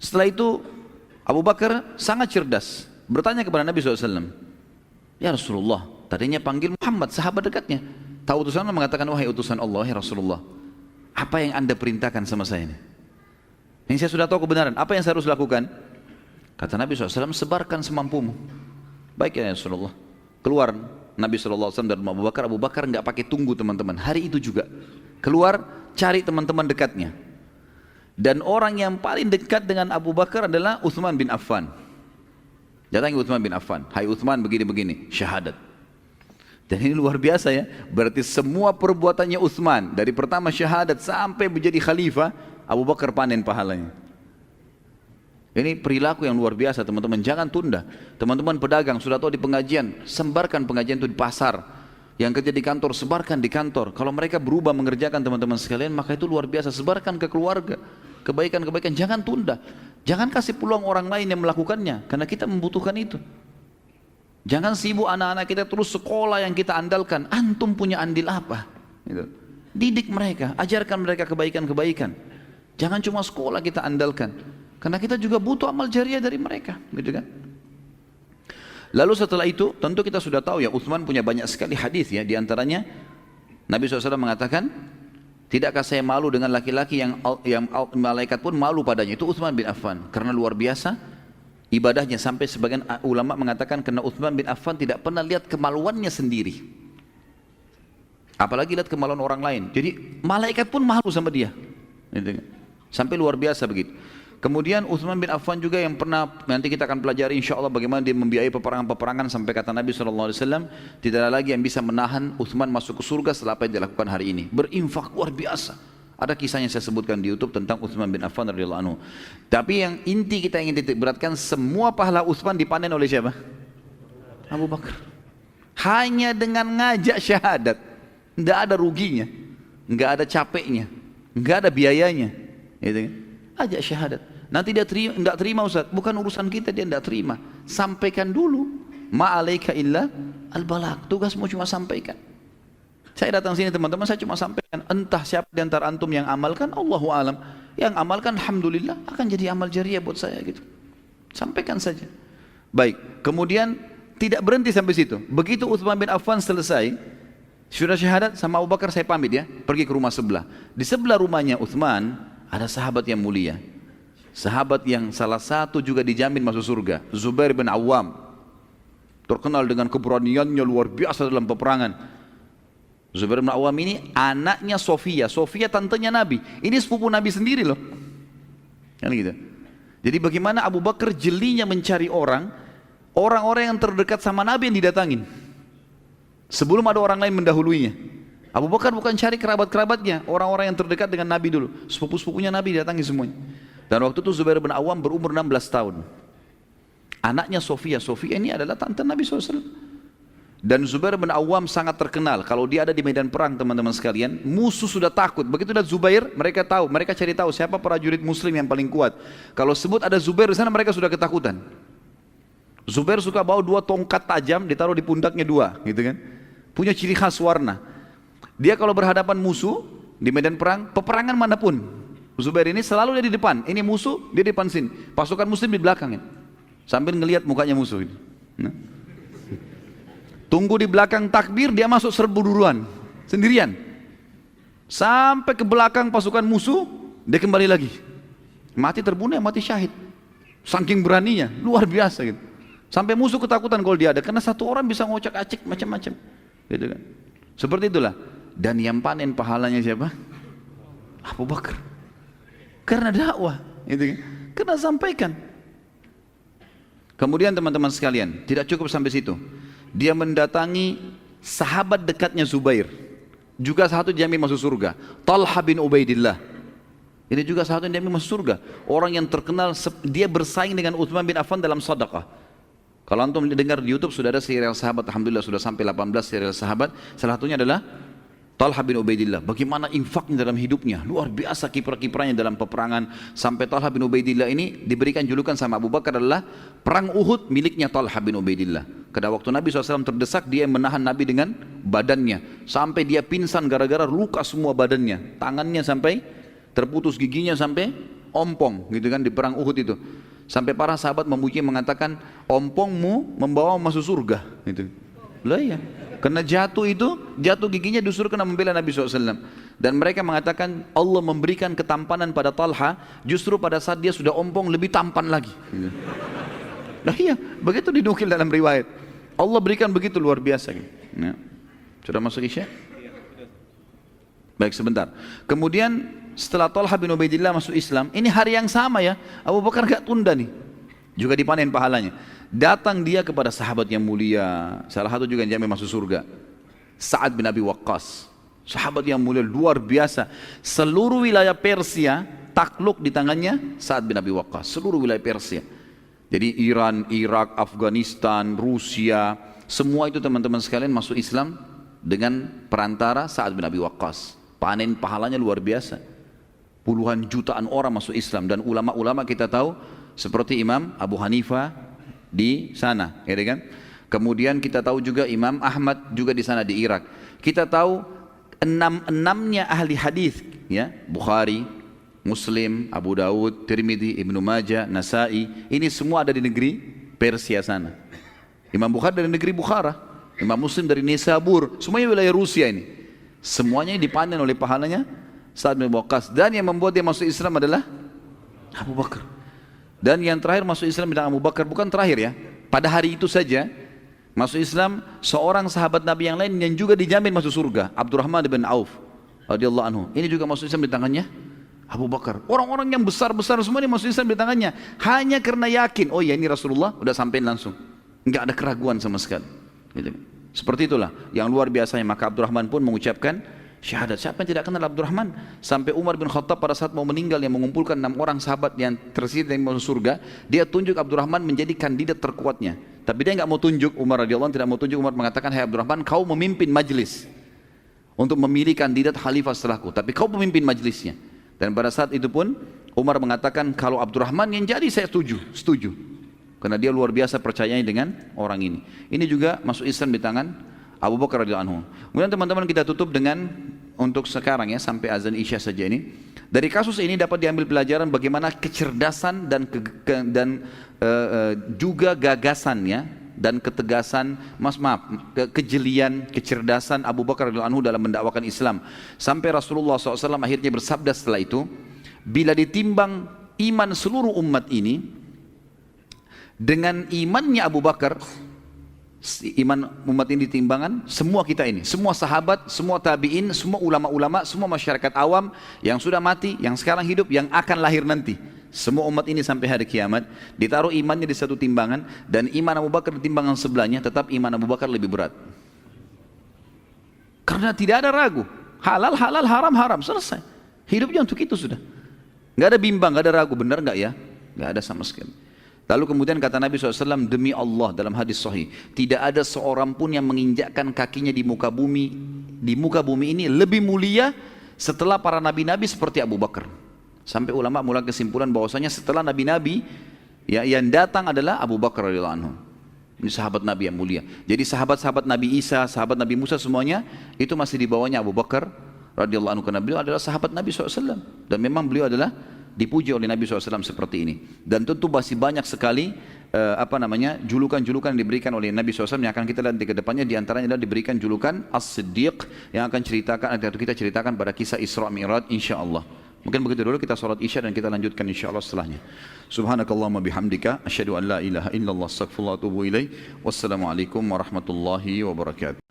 Setelah itu Abu Bakar sangat cerdas, bertanya kepada Nabi SAW, ya Rasulullah, tadinya panggil Muhammad, sahabat dekatnya. Tahu utusan Allah, mengatakan, wahai utusan Allah, ya Rasulullah, apa yang anda perintahkan sama saya ini? Ini saya sudah tahu kebenaran, apa yang saya harus lakukan? Kata Nabi SAW, sebarkan semampumu. Baik ya Rasulullah. Keluar Nabi SAW dan Abu Bakar. Abu Bakar nggak pakai tunggu teman-teman, hari itu juga keluar cari teman-teman dekatnya. Dan orang yang paling dekat dengan Abu Bakar adalah Utsman bin Affan. Datangi Utsman bin Affan, hai Utsman begini-begini, syahadat. Dan ini luar biasa ya, berarti semua perbuatannya Utsman dari pertama syahadat sampai menjadi khalifah, Abu Bakar panen pahalanya. Ini perilaku yang luar biasa teman-teman, jangan tunda. Teman-teman pedagang sudah tahu di pengajian, sebarkan pengajian itu di pasar. Yang kerja di kantor, sebarkan di kantor. Kalau mereka berubah mengerjakan teman-teman sekalian, maka itu luar biasa, sebarkan ke keluarga. Kebaikan-kebaikan, jangan tunda. Jangan kasih peluang orang lain yang melakukannya, karena kita membutuhkan itu. Jangan sibuk anak-anak kita terus sekolah yang kita andalkan. Antum punya andil apa? Gitu. Didik mereka, ajarkan mereka kebaikan-kebaikan. Jangan cuma sekolah kita andalkan, karena kita juga butuh amal jariah dari mereka, gitu kan? Lalu setelah itu, tentu kita sudah tahu ya, Utsman punya banyak sekali hadis ya. Di antaranya Nabi SAW mengatakan, tidakkah saya malu dengan laki-laki yang malaikat pun malu padanya? Itu Utsman bin Affan, karena luar biasa ibadahnya, sampai sebagian ulama mengatakan karena Utsman bin Affan tidak pernah lihat kemaluannya sendiri, apalagi lihat kemaluan orang lain. Jadi malaikat pun malu sama dia, sampai luar biasa begitu. Kemudian Utsman bin Affan juga yang pernah, nanti kita akan pelajari insya Allah bagaimana dia membiayai peperangan-peperangan, sampai kata Nabi SAW, tidak ada lagi yang bisa menahan Utsman masuk ke surga setelah apa yang dilakukan hari ini. Berinfak luar biasa. Ada kisahnya saya sebutkan di YouTube tentang Utsman bin Affan radhiyallahu anhu. Tapi yang inti kita ingin titik beratkan, semua pahala Utsman dipanen oleh siapa? Abu Bakar. Hanya dengan ngajak syahadat, tidak ada ruginya, nggak ada capeknya, nggak ada biayanya, gitu kan? Ajak syahadat. Nanti dia tidak terima Ustaz, bukan urusan kita, dia tidak terima. Sampaikan dulu. Ma'alaika illa al-balagh. Tugasmu cuma sampaikan. Saya datang sini teman-teman, saya cuma sampaikan. Entah siapa di antara antum yang amalkan, Allahu alam. Yang amalkan, alhamdulillah, akan jadi amal jariah buat saya gitu. Sampaikan saja. Baik, kemudian tidak berhenti sampai situ. Begitu Utsman bin Affan selesai, sudah syahadat sama Abu Bakar, saya pamit ya, pergi ke rumah sebelah. Di sebelah rumahnya Utsman ada sahabat yang mulia, sahabat yang salah satu juga dijamin masuk surga, Zubair bin Awam, terkenal dengan keberaniannya luar biasa dalam peperangan. Zubair bin Awam ini anaknya Sofia, Sofia tantenya Nabi, ini sepupu Nabi sendiri loh, kan gitu. Jadi bagaimana Abu Bakar jelinya mencari orang-orang yang terdekat sama Nabi yang didatangin, sebelum ada orang lain mendahuluinya. Abu Bakar bukan cari kerabat-kerabatnya, orang-orang yang terdekat dengan Nabi dulu, sepupu-sepupunya Nabi datangi semuanya. Dan waktu itu Zubair bin Awam berumur 16 tahun. Anaknya Sofia, Sofia ini adalah tante Nabi SAW. Dan Zubair bin Awam sangat terkenal, kalau dia ada di medan perang teman-teman sekalian, musuh sudah takut. Begitu ada Zubair, mereka tahu, mereka cari tahu siapa prajurit muslim yang paling kuat. Kalau sebut ada Zubair di sana, mereka sudah ketakutan. Zubair suka bawa 2 tongkat tajam, ditaruh di pundaknya 2, gitu kan. Punya ciri khas warna. Dia kalau berhadapan musuh di medan perang, peperangan manapun, Zubair ini selalu dia di depan. Ini musuh, dia di depan sini. Pasukan muslim di belakang, sambil ngelihat mukanya musuh ini. Nah. Tunggu di belakang takbir, dia masuk serbu duluan, sendirian. Sampai ke belakang pasukan musuh, dia kembali lagi. Mati terbunuh, mati syahid. Saking beraninya, luar biasa gitu. Sampai musuh ketakutan kalau dia ada, karena satu orang bisa ngocak-acik macam-macam, gitu kan. Seperti itulah. Dan yang panen pahalanya siapa? Abu Bakar. Karena dakwah, gitu kan? Karena sampaikan. Kemudian teman-teman sekalian, tidak cukup sampai situ. Dia mendatangi sahabat dekatnya Zubair, juga satu jamin masuk surga, Talha bin Ubaidillah. Ini juga satu yang jamin masuk surga. Orang yang terkenal, dia bersaing dengan Utsman bin Affan dalam sedekah. Kalau antum dengar di YouTube sudah ada serial sahabat, alhamdulillah sudah sampai 18 serial sahabat. Salah satunya adalah Talha bin Ubaidillah. Bagaimana infaknya dalam hidupnya, luar biasa kiprah-kiprahnya dalam peperangan. Sampai Talha bin Ubaidillah ini diberikan julukan sama Abu Bakar adalah perang Uhud miliknya Talha bin Ubaidillah. Karena waktu Nabi SAW terdesak, dia yang menahan Nabi dengan badannya, sampai dia pingsan gara-gara luka semua badannya, tangannya sampai terputus giginya sampai ompong gitu kan di perang Uhud itu. Sampai para sahabat memuji mengatakan ompongmu membawa masuk surga gitu. Lah ya, karena jatuh giginya justru kena membela Nabi SAW. Dan mereka mengatakan Allah memberikan ketampanan pada Talha justru pada saat dia sudah ompong lebih tampan lagi gitu. Nah iya, begitu dinukil dalam riwayat. Allah berikan begitu luar biasa gitu. Ya. Sudah masuk Isya? Baik sebentar. Kemudian setelah Talha bin Ubaidillah masuk Islam, ini hari yang sama ya, Abu Bakar gak tunda nih, juga dipanen pahalanya. Datang dia kepada sahabat yang mulia, salah satu juga yang jamin masuk surga, Sa'ad bin Abi Waqqas. Sahabat yang mulia luar biasa. Seluruh wilayah Persia takluk di tangannya Sa'ad bin Abi Waqqas. Seluruh wilayah Persia. Jadi Iran, Irak, Afghanistan, Rusia, semua itu teman-teman sekalian masuk Islam dengan perantara Sa'ad bin Abi Waqqas. Panen pahalanya luar biasa. Puluhan jutaan orang masuk Islam, dan ulama-ulama kita tahu seperti Imam Abu Hanifah di sana, ya kan? Kemudian kita tahu juga Imam Ahmad juga di sana di Irak. Kita tahu enam-enamnya ahli hadis, ya, Bukhari, Muslim, Abu Daud, Tirmidzi, Ibnu Majah, Nasai, ini semua ada di negeri Persia sana. Imam Bukhari dari negeri Bukhara, Imam Muslim dari Nisabur, semuanya wilayah Rusia ini. Semuanya dipanen oleh pahalanya Sa'ad bin Waqqas. Dan yang membuat dia masuk Islam adalah Abu Bakar. Dan yang terakhir masuk Islam adalah Abu Bakar, bukan terakhir ya. Pada hari itu saja masuk Islam seorang sahabat Nabi yang lain yang juga dijamin masuk surga, Abdurrahman bin Auf radhiyallahu anhu. Ini juga masuk Islam di tangannya Abu Bakar. Orang-orang yang besar-besar semua ini masuk Islam di tangannya, hanya karena yakin, oh ya ini Rasulullah, udah sampein langsung. Enggak ada keraguan sama sekali. Gitu. Seperti itulah yang luar biasanya. Maka Abdurrahman pun mengucapkan syahadat. Siapa yang tidak kenal Abdurrahman? Sampai Umar bin Khattab pada saat mau meninggal, yang mengumpulkan 6 orang sahabat yang tersisa yang masuk surga, dia tunjuk Abdurrahman menjadi kandidat terkuatnya. Tapi dia enggak mau tunjuk, Umar radhiyallahu anhu tidak mau tunjuk. Umar mengatakan, hai Abdurrahman, kau memimpin majlis untuk memilih kandidat khalifah setelahku, tapi kau pemimpin majlisnya. Dan pada saat itu pun Umar mengatakan, kalau Abdurrahman yang jadi saya setuju. Karena dia luar biasa percayanya dengan orang ini. Ini juga masuk Islam di tangan Abu Bakar radhiyallahu anhu. Kemudian teman-teman kita tutup dengan untuk sekarang ya, sampai azan Isya saja ini. Dari kasus ini dapat diambil pelajaran bagaimana kecerdasan dan juga gagasannya dan ketegasan, kejelian, kecerdasan Abu Bakar radhiyallahu anhu dalam mendakwakan Islam. Sampai Rasulullah SAW akhirnya bersabda setelah itu, bila ditimbang iman seluruh umat ini dengan imannya Abu Bakar, iman umat ini ditimbangan, semua kita ini, semua sahabat, semua tabi'in, semua ulama-ulama, semua masyarakat awam yang sudah mati, yang sekarang hidup, yang akan lahir nanti, semua umat ini sampai hari kiamat ditaruh imannya di satu timbangan, dan iman Abu Bakar di timbangan sebelahnya, tetap iman Abu Bakar lebih berat. Karena tidak ada ragu, halal halal, haram haram, selesai. Hidupnya untuk itu sudah. Nggak ada bimbang, nggak ada ragu, benar nggak ya? Nggak ada sama sekali. Lalu kemudian kata Nabi SAW, demi Allah dalam hadis sahih, tidak ada seorang pun yang menginjakkan kakinya di muka bumi ini lebih mulia setelah para nabi-nabi seperti Abu Bakar. Sampai ulama mulai kesimpulan bahwasanya setelah nabi-nabi ya, yang datang adalah Abu Bakar radhiyallahu anhu. Ini sahabat Nabi yang mulia. Jadi sahabat-sahabat Nabi Isa, sahabat Nabi Musa, semuanya itu masih di bawahnya Abu Bakar radhiyallahu anhu, karena beliau adalah sahabat Nabi SAW. Dan memang beliau adalah dipuji oleh Nabi SAW seperti ini. Dan tentu masih banyak sekali julukan-julukan yang diberikan oleh Nabi SAW yang akan kita lihat ke depannya. Di antaranya adalah diberikan julukan As-Siddiq yang akan kita ceritakan pada kisah Isra Mi'raj insyaallah. Mungkin begitu dulu, kita salat Isya dan kita lanjutkan insyaallah setelahnya. Subhanakallahumma bihamdika asyhadu an la ilaha illallah astaghfirullah wa atubu ilaik. Wassalamualaikum warahmatullahi wabarakatuh.